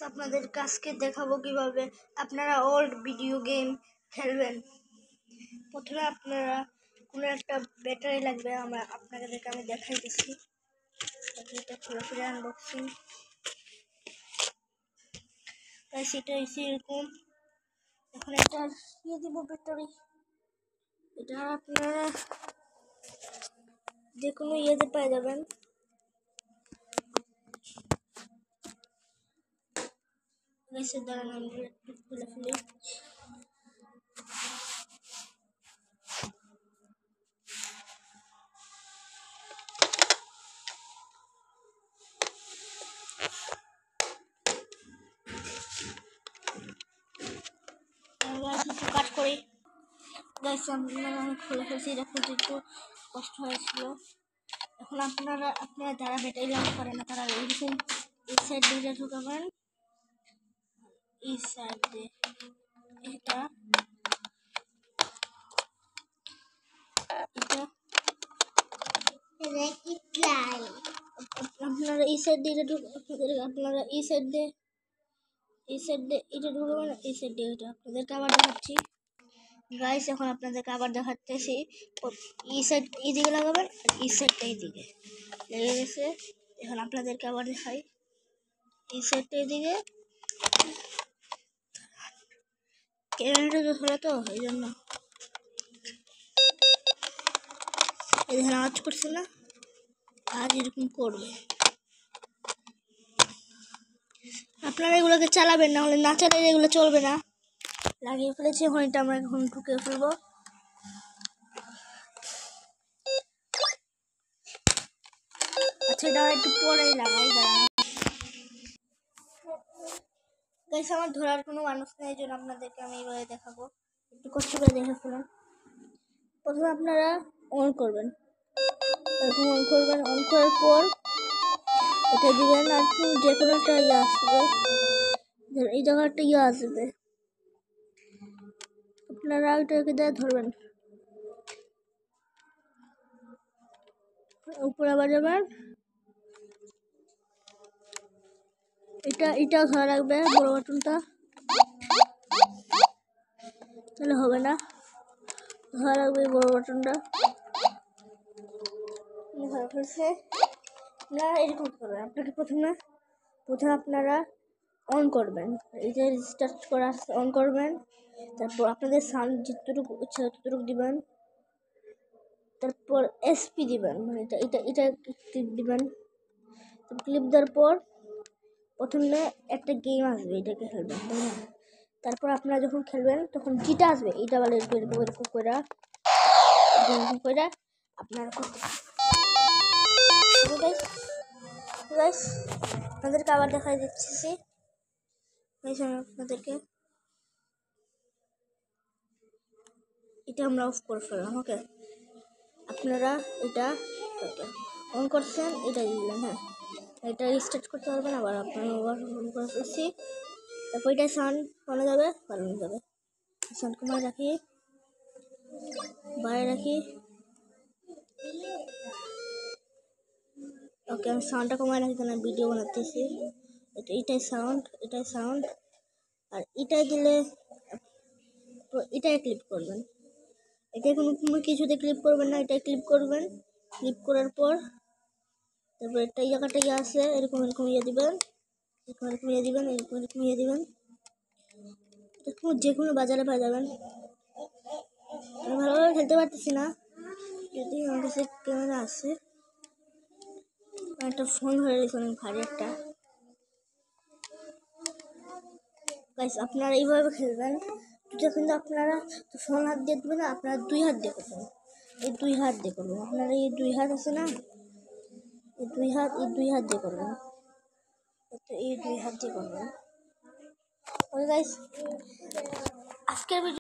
আপনাদের আজকে দেখাবো কিভাবে আপনারা ওল্ড ভিডিও গেম খেলবেন। প্রথমে আপনারা কোনো একটা ব্যাটারি লাগবে, আমি দেখাইতেছি। এটা খুলে ফিরে আনবক্সিং, তাই সেটা এসে এরকম। এখন এটা দিব ব্যাটারি। এটা আপনারা যে কোনো ইয়েতে পেয়ে যাবেন। দাঁড়ান, আমি একটু খুলে ফেলি। কাট করি আমি খুলে ফেলছি। এটা খুলতে একটু কষ্ট হয়েছিল। এখন আপনারা যারা ব্যাটারি লাগাতে পারে না তারা এরকম এই সাইড দিয়ে ঢুকাবেন, এই সাইড দিয়ে এটা আপনারা এই সাইড দিয়ে আপনারা এই সাইড দিয়ে এটা ঢুকাবেন, এই সাইড দিয়ে এটা। আপনাদেরকে আবার দেখাচ্ছি গাইস, এখন আপনাদেরকে আবার দেখাচ্ছি। এই সাইড এইদিকে লাগাবেন, এই সাইডটা এইদিকে লেগে গেছে। এখন আপনাদেরকে আবার দেখাই, এই সাইডটা এইদিকে। ক্যামেরাটা তো ধরা, তো এই জন্য এখানে আওয়াজ করছে না, আজ এরকম করবে। আপনারা এগুলোকে চালাবেন, না হলে না চালালে এগুলো চলবে না। লাগিয়ে ফেলেছি, এখন এটা আমরা এখন ঢুকে ফেলবো। আচ্ছা, এটা একটু পরেই লাগাই। গাইস, আমার ধরার কোনো মানুষ নেই, এই জন্য আপনাদেরকে আমি এইভাবে দেখাবো। একটু কষ্ট করে দেখে ফেলুন। প্রথমে আপনারা অন করবেন, অন করার পর এটা দিবেন। আর যে কোনো একটা আসবে, এই জায়গাটা আসবে, আপনারা ওইটাকে দিয়ে ধরবেন। উপরে আবার যাবেন, এটাও ধরা রাখবে, বড় বাটনটা, তাহলে হবে না। ধরা রাখবে বড় বাটনটা। আপনারা এরকম করবেন। আপনাকে প্রথমে আপনারা অন করবেন, এই যে স্টার্ট করা অন করবেন। তারপর আপনাদের সাউন্ড যতটুকু ইচ্ছা ততটুকু দিবেন। তারপর এসপি দিবেন, মানে এটা ক্লিপ দিবেন। ক্লিপ দেওয়ার পর প্রথমে একটা গেম আসবে, এটাকে খেলবেন, তাই না? তারপর আপনারা যখন খেলবেন তখন যেটা আসবে এইটা বলে এরকম করে আপনারা আপনাদেরকে আবার দেখাই দিচ্ছি। আপনাদেরকে এটা আমরা অফ করে ফেললাম। ওকে, আপনারা এটা অন করছেন, এটা দিলেন। হ্যাঁ, এটা রিস্টার্ট করতে পারবেন। আবার আপনারা অন করে ফেলছি। তারপর এটা সাউন্ড পালানো যাবে। সাউন্ড কমায় রাখি, বাইরে রাখি। ওকে, আমি সাউন্ডটা কমায় রাখি, কারণ ভিডিও বানাতেছি। এটাই সাউন্ড। আর এটাই দিলে এটাই ক্লিক করবেন। এটা কোনো কিছুতে ক্লিক করবেন না, এটাই ক্লিক করবেন। ক্লিক করার পর তারপর একটা জায়গাটা আছে, এরকম দিবেন, যে কোনো বাজারে পাওয়া যাবেন। আমি ভালোভাবে খেলতে পারতেছি না, যদি আমার কাছে ক্যামেরা আছে। একটা ফোন ধরে রয়েছে অনেক ভারী একটা। গাইস, আপনারা এইভাবে খেলবেন। কিন্তু আপনারা তো ফোন হাত দিয়ে দেবেন না, আপনারা দুই হাত দিয়ে করবেন। এই দুই হাত দিয়ে করবেন। আপনারা এই দুই হাত আছে না, এই দুই হাত দিয়ে করবেন। এই দুই হাত দিয়ে করবেন। ওকে গাইস, আজকের ভিডিও